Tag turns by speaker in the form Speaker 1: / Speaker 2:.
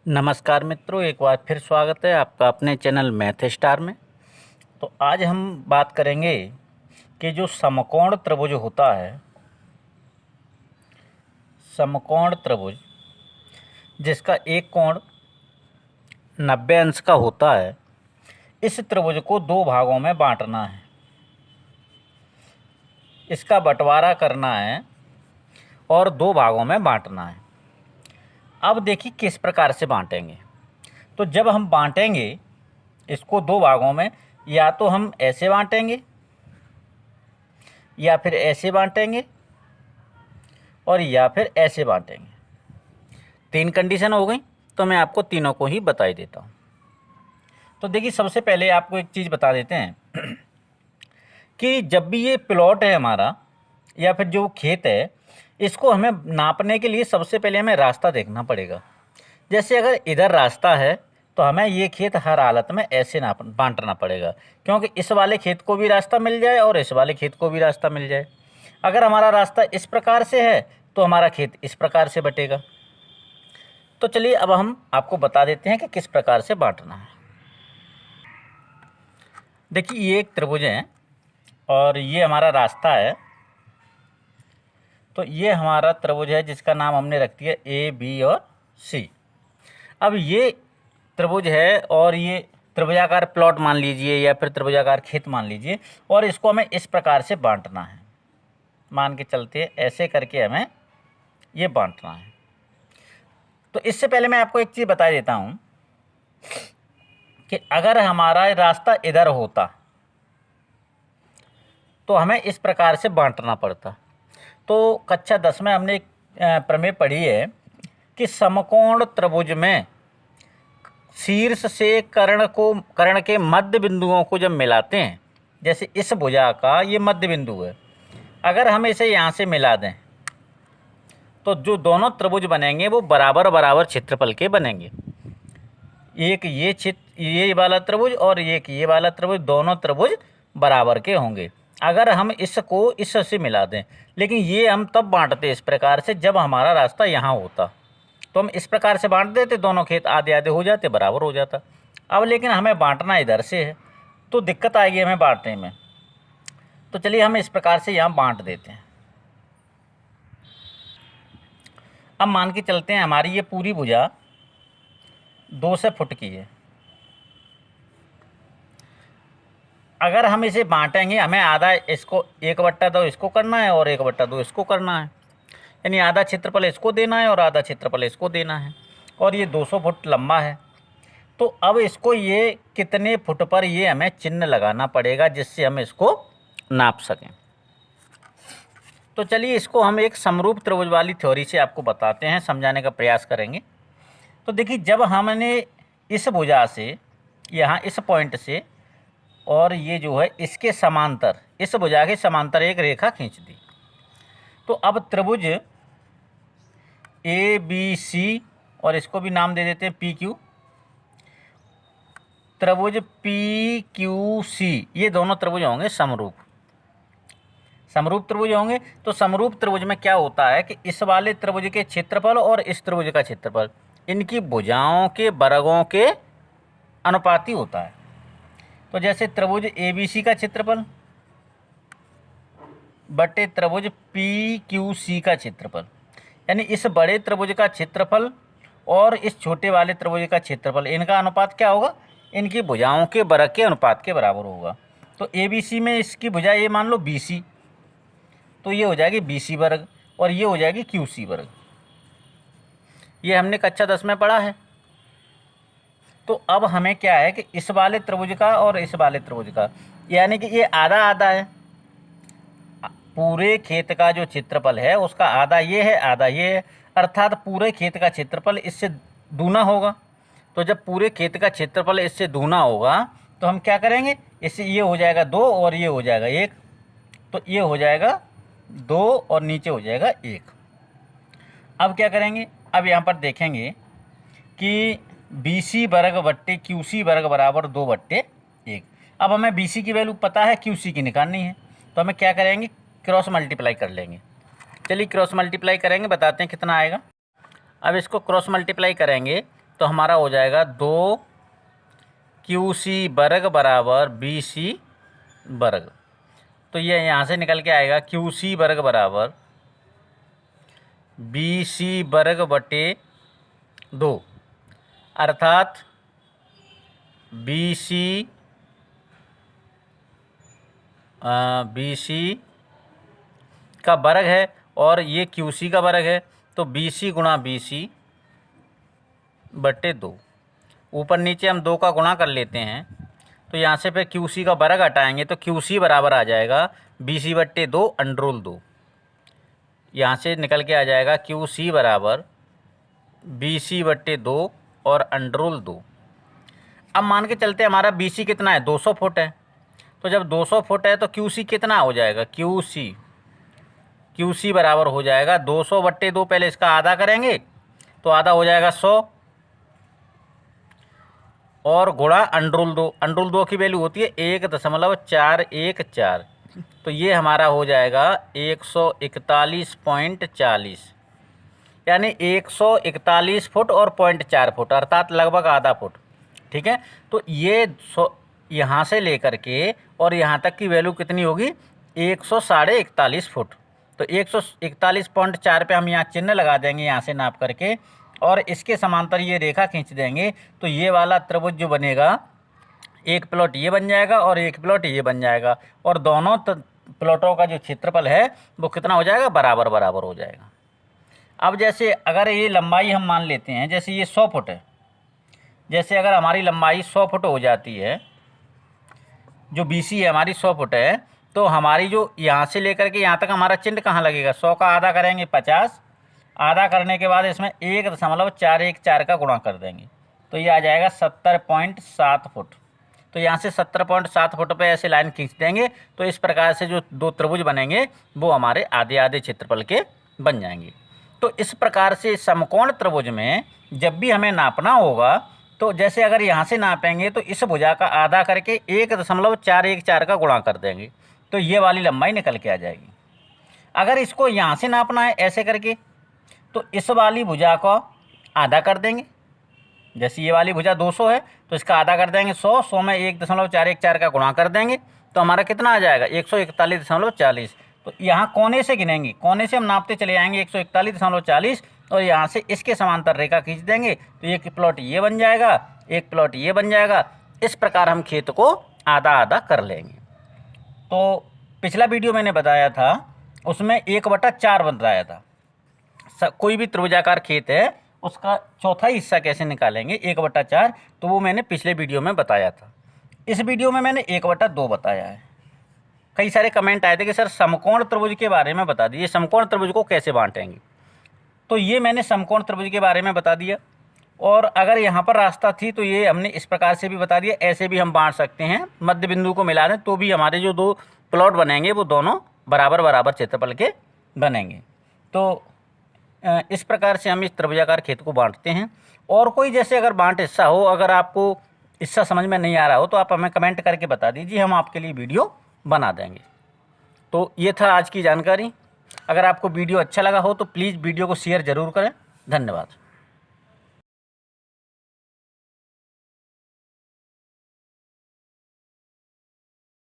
Speaker 1: नमस्कार मित्रों, एक बार फिर स्वागत है आपका अपने चैनल मैथ स्टार में। तो आज हम बात करेंगे कि जो समकोण त्रिभुज होता है, समकोण त्रिभुज जिसका एक कोण 90 अंश का होता है, इस त्रिभुज को दो भागों में बांटना है, इसका बंटवारा करना है और दो भागों में बांटना है। अब देखिए किस प्रकार से बांटेंगे। तो जब हम बांटेंगे इसको दो भागों में, या तो हम ऐसे बांटेंगे या फिर ऐसे बांटेंगे और या फिर ऐसे बांटेंगे। तीन कंडीशन हो गई, तो मैं आपको तीनों को ही बता ही देता हूँ। तो देखिए सबसे पहले आपको एक चीज़ बता देते हैं कि जब भी ये प्लॉट है हमारा या फिर जो खेत है, इसको हमें नापने के लिए सबसे पहले हमें रास्ता देखना पड़ेगा। जैसे अगर इधर रास्ता है तो हमें ये खेत हर हालत में ऐसे बांटना पड़ेगा, क्योंकि इस वाले खेत को भी रास्ता मिल जाए और इस वाले खेत को भी रास्ता मिल जाए। अगर हमारा रास्ता इस प्रकार से है तो हमारा खेत इस प्रकार से बटेगा। तो चलिए अब हम आपको बता देते हैं कि किस प्रकार से बांटना है। देखिए ये एक त्रिभुज है और ये हमारा रास्ता है। तो ये हमारा त्रिभुज है जिसका नाम हमने रख दिया ए, बी और सी। अब ये त्रिभुज है और ये त्रिभुजाकार प्लॉट मान लीजिए या फिर त्रिभुजाकार खेत मान लीजिए, और इसको हमें इस प्रकार से बांटना है। मान के चलते ऐसे करके हमें ये बांटना है। तो इससे पहले मैं आपको एक चीज़ बता देता हूँ कि अगर हमारा रास्ता इधर होता तो हमें इस प्रकार से बांटना पड़ता। तो कक्षा 10 में हमने एक प्रमेय पढ़ी है कि समकोण त्रिभुज में शीर्ष से कर्ण के मध्य बिंदुओं को जब मिलाते हैं, जैसे इस भुजा का ये मध्य बिंदु है, अगर हम इसे यहाँ से मिला दें तो जो दोनों त्रिभुज बनेंगे वो बराबर बराबर क्षेत्रफल के बनेंगे। एक ये वाला त्रिभुज और एक ये वाला त्रिभुज, दोनों त्रिभुज बराबर के होंगे अगर हम इसको इससे मिला दें। लेकिन ये हम तब बांटते इस प्रकार से जब हमारा रास्ता यहाँ होता, तो हम इस प्रकार से बांट देते, दोनों खेत आधे आधे हो जाते, बराबर हो जाता। अब लेकिन हमें बांटना इधर से है तो दिक्कत आएगी हमें बांटने में। तो चलिए हम इस प्रकार से यहाँ बांट देते हैं। अब मान के चलते हैं हमारी ये पूरी भुजा 200 फुट की है। अगर हम इसे बांटेंगे, हमें आधा इसको 1/2 इसको करना है और 1/2 इसको करना है, यानी आधा क्षेत्रफल इसको देना है और आधा क्षेत्रफल इसको देना है, और ये 200 फुट लंबा है। तो अब इसको ये कितने फुट पर ये हमें चिन्ह लगाना पड़ेगा जिससे हम इसको नाप सकें। तो चलिए इसको हम एक समरूप त्रिभुज वाली थ्योरी से आपको बताते हैं, समझाने का प्रयास करेंगे। तो देखिए जब हमने इस भुजा से यहाँ इस पॉइंट से और ये जो है इसके समांतर, इस भुजा के समांतर एक रेखा खींच दी, तो अब त्रिभुज ए बी सी, और इसको भी नाम दे देते हैं पी क्यू, त्रिभुज पी क्यू सी, ये दोनों त्रिभुज होंगे समरूप त्रिभुज होंगे। तो समरूप त्रिभुज में क्या होता है कि इस वाले त्रिभुज के क्षेत्रफल और इस त्रिभुज का क्षेत्रफल इनकी भुजाओं के वर्गों के अनुपाती होता है। तो जैसे त्रिभुज ए बी सी का क्षेत्रफल बटे त्रिभुज पी क्यू सी का क्षेत्रफल, यानी इस बड़े त्रिभुज का क्षेत्रफल और इस छोटे वाले त्रिभुज का क्षेत्रफल, इनका अनुपात क्या होगा, इनकी भुजाओं के वर्ग के अनुपात के बराबर होगा। तो ए बी सी में इसकी भुजा ये मान लो बी सी, तो ये हो जाएगी बी सी वर्ग और ये हो जाएगी क्यू सी वर्ग। ये हमने कक्षा 10 में पढ़ा है। तो अब हमें क्या है कि इस वाले त्रिभुज का और इस वाले त्रिभुज का, यानी कि ये आधा आधा है, पूरे खेत का जो क्षेत्रफल है उसका आधा ये है आधा ये है, अर्थात पूरे खेत का क्षेत्रफल इससे दूना होगा। तो जब पूरे खेत का क्षेत्रफल इससे दूना होगा तो हम क्या करेंगे, इससे ये हो जाएगा 2 और ये हो जाएगा 1, तो ये हो जाएगा 2 और नीचे हो जाएगा 1। अब क्या करेंगे, अब यहाँ पर देखेंगे कि बी सी वर्ग बट्टे क्यू सी वर्ग बराबर 2/1। अब हमें बी सी की वैल्यू पता है, क्यू सी की निकालनी है, तो हमें क्या करेंगे, क्रॉस मल्टीप्लाई कर लेंगे। चलिए क्रॉस मल्टीप्लाई करेंगे, बताते हैं कितना आएगा। अब इसको क्रॉस मल्टीप्लाई करेंगे तो हमारा हो जाएगा 2QC वर्ग बराबर BC वर्ग। तो ये यहाँ से निकल के आएगा QC वर्ग बराबर BC वर्ग बटे 2, अर्थात BC का वर्ग है और ये QC का वर्ग है, तो BC गुणा BC बटे 2। ऊपर नीचे हम 2 का गुणा कर लेते हैं, तो यहाँ से फिर QC का वर्ग हटाएंगे तो QC बराबर आ जाएगा BC बट्टे 2 अंडरूल 2। यहाँ से निकल के आ जाएगा QC बराबर BC बट्टे 2 और अंडरूल 2। अब मान के चलते हमारा BC कितना है, 200 फुट है। तो जब 200 फुट है तो QC कितना हो जाएगा, QC बराबर हो जाएगा 200 बट्टे 2, पहले इसका आधा करेंगे तो आधा हो जाएगा 100 और गुणा अंडरूल 2। अंडरूल 2 की वैल्यू होती है 1.414, तो ये हमारा हो जाएगा 141.40, यानी 141 फुट और 0.4 फुट, अर्थात लगभग आधा फुट। ठीक है, तो ये यहाँ से लेकर के और यहाँ तक की वैल्यू कितनी होगी, 141 फुट। तो 141.4 पे हम यहाँ चिन्ह लगा देंगे यहाँ से नाप करके, और इसके समांतर ये रेखा खींच देंगे, तो ये वाला त्रिभुज जो बनेगा, एक प्लॉट ये बन जाएगा और एक प्लॉट ये बन जाएगा, और दोनों प्लॉटों का जो क्षेत्रफल है वो कितना हो जाएगा, बराबर बराबर हो जाएगा। अब जैसे अगर ये लंबाई हम मान लेते हैं, जैसे ये 100 फुट है, जैसे अगर हमारी लंबाई 100 फुट हो जाती है, जो BC है हमारी 100 फुट है, तो हमारी जो यहाँ से लेकर के यहाँ तक हमारा चिन्ह कहाँ लगेगा, 100 का आधा करेंगे 50, आधा करने के बाद इसमें 1.414 का गुणा कर देंगे, तो ये आ जाएगा 70.7 फुट। तो यहाँ से 70.7 फुट पे ऐसे लाइन खींच देंगे, तो इस प्रकार से जो 2 त्रिभुज बनेंगे वो हमारे आधे आधे क्षेत्रफल के बन जाएंगे। तो इस प्रकार से समकोण त्रिभुज में जब भी हमें नापना होगा, तो जैसे अगर यहाँ से नापेंगे तो इस भुजा का आधा करके 1.414 का गुणा कर देंगे, तो ये वाली लंबाई निकल के आ जाएगी। अगर इसको यहाँ से नापना है ऐसे करके, तो इस वाली भुजा को आधा कर देंगे, जैसे ये वाली भुजा 200 है तो इसका आधा कर देंगे 100 में 1.414 का गुणा कर देंगे, तो हमारा कितना आ जाएगा, 141.40। तो यहाँ कोने से गिनेंगे, कोने से हम नापते चले आएंगे 141.40, और यहाँ से इसके समांतर रेखा खींच देंगे, तो एक प्लॉट ये बन जाएगा, एक प्लॉट ये बन जाएगा। इस प्रकार हम खेत को आधा आधा कर लेंगे। तो पिछला वीडियो मैंने बताया था, उसमें 1/4 बताया था। कोई भी त्रिभुजाकार खेत है उसका चौथा हिस्सा कैसे निकालेंगे, 1/4, तो वो मैंने पिछले वीडियो में बताया था। इस वीडियो में मैंने 1/2 बताया है। कई सारे कमेंट आए थे कि सर समकोण त्रिभुज के बारे में बता दीजिए, समकोण त्रिभुज को कैसे बांटेंगे। तो ये मैंने समकोण त्रिभुज के बारे में बता दिया, और अगर यहाँ पर रास्ता थी तो ये हमने इस प्रकार से भी बता दिया, ऐसे भी हम बांट सकते हैं, मध्य बिंदु को मिला दें तो भी हमारे जो 2 प्लॉट बनेंगे वो दोनों बराबर बराबर क्षेत्रफल के बनेंगे। तो इस प्रकार से हम इस त्रिभुजाकार खेत को बांटते हैं। और कोई जैसे अगर बांट हिस्सा हो, अगर आपको हिस्सा समझ में नहीं आ रहा हो तो आप हमें कमेंट करके बता दीजिए, हम आपके लिए वीडियो बना देंगे। तो ये था आज की जानकारी। अगर आपको वीडियो अच्छा लगा हो तो प्लीज़ वीडियो को शेयर ज़रूर करें। धन्यवाद।